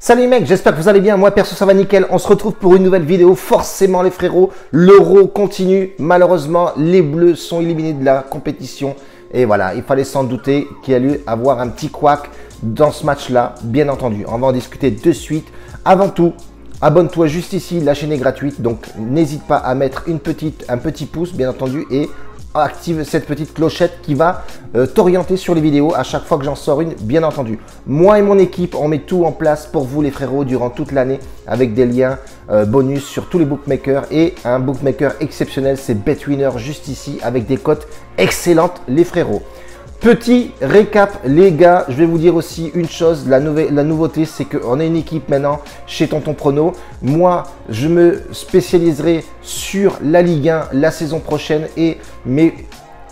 Salut les mecs, j'espère que vous allez bien. Moi perso ça va nickel. On se retrouve pour une nouvelle vidéo. Forcément les frérots, l'Euro continue. Malheureusement les Bleus sont éliminés de la compétition. Et voilà, il fallait s'en douter qu'il y allait avoir un petit couac dans ce match là. Bien entendu, on va en discuter de suite. Avant tout, abonne-toi juste ici, la chaîne est gratuite. Donc n'hésite pas à mettre un petit pouce bien entendu. Et active cette petite clochette qui va t'orienter sur les vidéos à chaque fois que j'en sors une, bien entendu. Moi et mon équipe, on met tout en place pour vous les frérots durant toute l'année avec des liens bonus sur tous les bookmakers et un bookmaker exceptionnel, c'est BetWinner juste ici avec des cotes excellentes les frérots. Petit récap les gars, je vais vous dire aussi une chose, la nouveauté c'est qu'on a une équipe maintenant chez Tonton Prono. Moi je me spécialiserai sur la Ligue 1 la saison prochaine et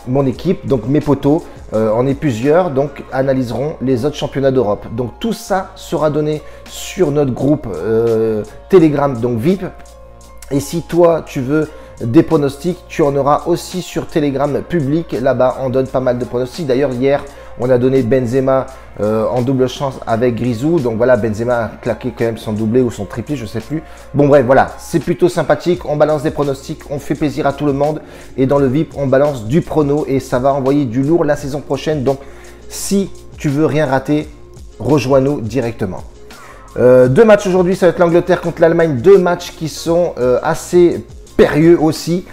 mon équipe, donc mes potos, on est plusieurs, donc analyseront les autres championnats d'Europe. Donc tout ça sera donné sur notre groupe Telegram, donc VIP. Et si toi tu veux des pronostics, tu en auras aussi sur Telegram public. Là-bas, on donne pas mal de pronostics. D'ailleurs, hier, on a donné Benzema en double chance avec Grisou. Donc voilà, Benzema a claqué quand même son doublé ou son triplé, je sais plus. Bon bref, voilà, c'est plutôt sympathique. On balance des pronostics, on fait plaisir à tout le monde. Et dans le VIP, on balance du prono et ça va envoyer du lourd la saison prochaine. Donc, si tu veux rien rater, rejoins-nous directement. Deux matchs aujourd'hui, ça va être l'Angleterre contre l'Allemagne. Deux matchs qui sont assez périlleux aussi,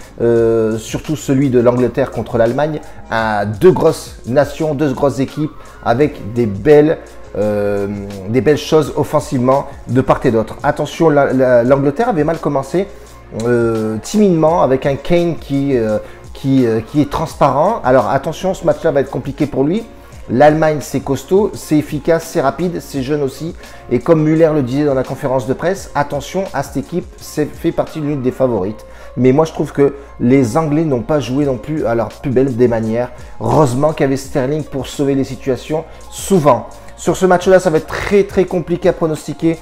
surtout celui de l'Angleterre contre l'Allemagne, à deux grosses nations, deux grosses équipes avec des belles choses offensivement de part et d'autre. Attention, l'Angleterre avait mal commencé timidement avec un Kane qui est transparent. Alors attention, ce match-là va être compliqué pour lui. L'Allemagne, c'est costaud, c'est efficace, c'est rapide, c'est jeune aussi. Et comme Müller le disait dans la conférence de presse, attention à cette équipe, c'est fait partie de l'une des favorites. Mais moi, je trouve que les Anglais n'ont pas joué non plus à leur plus belle des manières. Heureusement qu'il y avait Sterling pour sauver les situations souvent. Sur ce match-là, ça va être très compliqué à pronostiquer.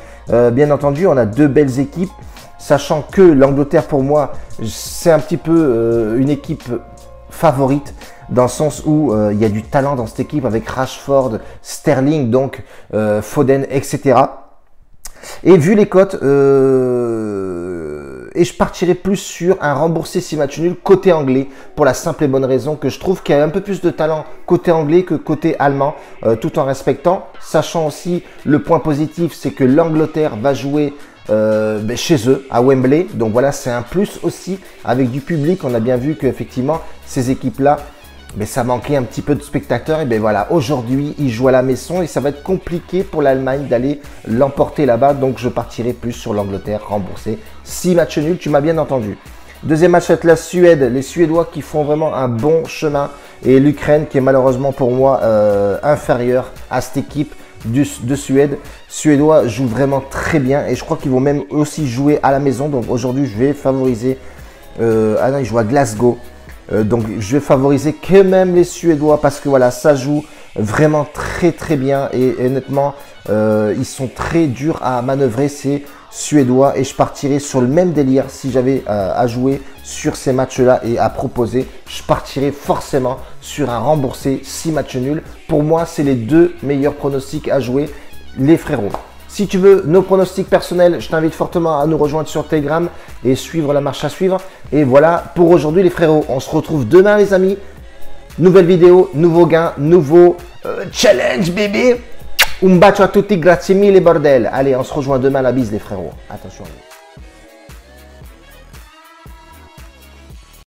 Bien entendu, on a deux belles équipes. Sachant que l'Angleterre, pour moi, c'est un petit peu une équipe favorite. Dans le sens où il y a du talent dans cette équipe avec Rashford, Sterling, donc Foden, etc. Et vu les cotes, et je partirai plus sur un remboursé 6 matchs nuls côté anglais pour la simple et bonne raison que je trouve qu'il y a un peu plus de talent côté anglais que côté allemand, tout en respectant. Sachant aussi le point positif, c'est que l'Angleterre va jouer chez eux à Wembley. Donc voilà, c'est un plus aussi avec du public. On a bien vu qu'effectivement, ces équipes-là, mais ça manquait un petit peu de spectateurs. Et bien voilà, aujourd'hui, ils jouent à la maison et ça va être compliqué pour l'Allemagne d'aller l'emporter là-bas. Donc, je partirai plus sur l'Angleterre remboursé. 6 matchs nuls, tu m'as bien entendu. Deuxième match avec la Suède. Les Suédois qui font vraiment un bon chemin. Et l'Ukraine qui est malheureusement pour moi inférieure à cette équipe de Suède. Suédois jouent vraiment très bien et je crois qu'ils vont même aussi jouer à la maison. Donc, aujourd'hui, je vais favoriser... ah non, ils jouent à Glasgow. Donc je vais favoriser quand même les Suédois parce que voilà, ça joue vraiment très bien et honnêtement ils sont très durs à manœuvrer ces Suédois et je partirai sur le même délire si j'avais à jouer sur ces matchs là et à proposer, je partirai forcément sur un remboursé 6 matchs nuls. Pour moi c'est les deux meilleurs pronostics à jouer les frérots. Si tu veux nos pronostics personnels, je t'invite fortement à nous rejoindre sur Telegram et suivre la marche à suivre. Et voilà pour aujourd'hui les frérots. On se retrouve demain les amis. Nouvelle vidéo, nouveau gain, nouveau challenge bébé. Un bacio a tutti, grazie mille bordel. Allez, on se rejoint demain, la bise les frérots. Attention à vous.